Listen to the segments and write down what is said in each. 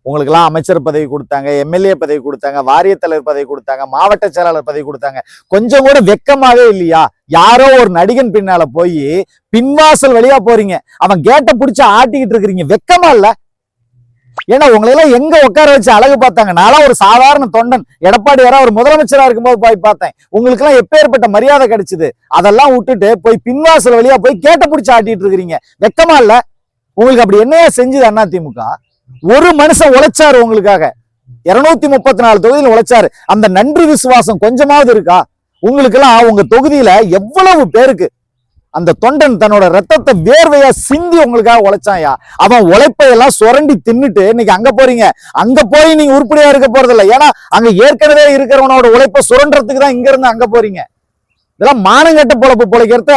உங்களுக்கு எல்லாம் அமைச்சர் பதவி கொடுத்தாங்க, எம்எல்ஏ பதவி கொடுத்தாங்க, வாரிய தலைவர் பதவி கொடுத்தாங்க, மாவட்ட செயலாளர் பதவி கொடுத்தாங்க. கொஞ்சம் கூட வெக்கமாவே இல்லையா? யாரோ ஒரு நடிகன் பின்னால போய் பின்வாசல் வழியா போறீங்க, அவன் கேட்ட பிடிச்சு ஆட்டிக்கிட்டு இருக்கிறீங்க. வெக்கமா இல்ல? ஏன்னா உங்களை எல்லாம் எங்க உட்கார வச்சு அழகு பார்த்தாங்க? நான்லாம் ஒரு சாதாரண தொண்டன், எடப்பாடியாரா ஒரு முதலமைச்சரா இருக்கும்போது போய் பார்த்தேன். உங்களுக்கு எல்லாம் எப்பேற்பட்ட மரியாதை கிடைச்சது? அதெல்லாம் விட்டுட்டு போய் பின்வாசல் வழியா போய் கேட்ட பிடிச்சு ஆட்டிட்டு இருக்கிறீங்க. வெக்கமா இல்ல? உங்களுக்கு அப்படி என்னையா செஞ்சது அதிமுக? ஒரு மனுஷன் உழைச்சாரு உங்களுக்காக, 234 தொகுதியில் உழைச்சாரு. அந்த நன்றி விசுவாசம் கொஞ்சமாவது இருக்கா உங்களுக்கு எல்லாம்? உங்க தொகுதியில எவ்வளவு பேருக்கு அந்த தொண்டன் தன்னோட ரத்தத்தை வேர்வையா சிந்தி உங்களுக்காக உழைச்சாயா? அவன் உழைப்பை எல்லாம் சுரண்டி தின்னுட்டு இன்னைக்கு அங்க போறீங்க. அங்க போய் நீங்க உருப்படியா இருக்க போறது இல்லை. ஏன்னா அங்க ஏற்கனவே இருக்கிறவனோட உழைப்பை சுரண்டறதுக்கு தான் இங்க இருந்து அங்க போறீங்க. இதெல்லாம் மானங்கட்ட பொழப்பு பொழைக்கிறத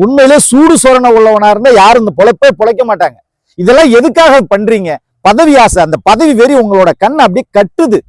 உண்மையிலே சூடு சொரண உள்ளவனா இருந்தா யாரும் இந்த பொழைப்பே பொழைக்க மாட்டாங்க. இதெல்லாம் எதுக்காக பண்றீங்க? பதவி ஆசை. அந்த பதவி வெறி உங்களோட கண் அப்படியே கட்டுது.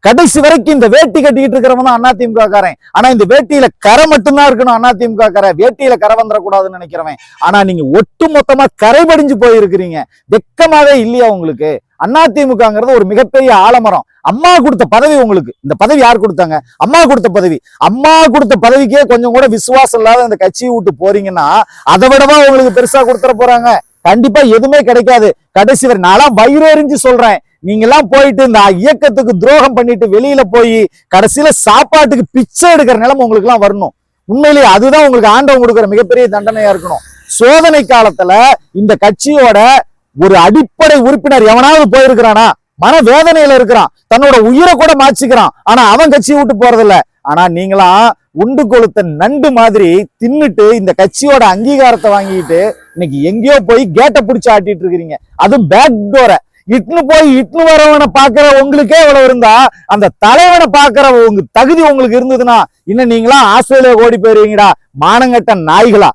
கடைசி வரைக்கும் இந்த வேட்டி கட்டிக்கிட்டு இருக்கிறவன் தான் அதிமுக காரன். ஆனா இந்த வேட்டியில கரை மட்டும்தான் இருக்கணும் அதிமுக கரை. வேட்டியில கரை வந்துடக்கூடாதுன்னு நினைக்கிறவன். ஆனா நீங்க ஒட்டு மொத்தமா கரைபடிஞ்சு போயிருக்கிறீங்க. வெக்கமாவே இல்லையா உங்களுக்கு? அதிமுகங்கிறது ஒரு மிகப்பெரிய ஆலமரம். அம்மா கொடுத்த பதவி உங்களுக்கு. இந்த பதவி யார் கொடுத்தாங்க? அம்மா கொடுத்த பதவி. அம்மா கொடுத்த பதவிக்கே கொஞ்சம் கூட விசுவாசம் இல்லாத இந்த கட்சியை விட்டு போறீங்கன்னா அதை விடவா உங்களுக்கு பெருசா கொடுத்துட போறாங்க? கண்டிப்பா எதுவுமே கிடைக்காது. கடைசி வரை நான்லாம் வயிறு எறிஞ்சு சொல்றேன், நீங்க எல்லாம் போயிட்டு இந்த இயக்கத்துக்கு துரோகம் பண்ணிட்டு வெளியில போய் கடைசியில சாப்பாட்டுக்கு பிச்சை எடுக்கிற நிலைமை உங்களுக்கு எல்லாம் வரணும். உண்மையிலேயே அதுதான் உங்களுக்கு ஆண்டவன் கொடுக்கிற மிகப்பெரிய தண்டனையா இருக்கணும். சோதனை காலத்துல இந்த கட்சியோட ஒரு அடிப்படை உறுப்பினர் எவனாவது போயிருக்கிறானா? மன வேதனையில இருக்கிறான், தன்னோட உயிரை கூட மாச்சிக்கிறான். ஆனா அவன் கட்சியை விட்டு போறதில்ல. ஆனா நீங்களாம் உண்டு கொளுத்த நண்டு மாதிரி தின்னுட்டு இந்த கட்சியோட அங்கீகாரத்தை வாங்கிட்டு இன்னைக்கு எங்கேயோ போய் கேட்டை பிடிச்சு ஆட்டிட்டு இருக்கிறீங்க. அதுவும் பேக் டோரை இட்னு வரவனை பாக்குற உங்களுக்கே இவ்வளவு இருந்தா, அந்த தலைவனை பாக்குற உங்க தகுதி உங்களுக்கு இருந்ததுன்னா இன்னும் நீங்களா ஆஸ்திரேலியா ஓடி போயிருவீங்கடா, மானங்கட்ட நாய்களா.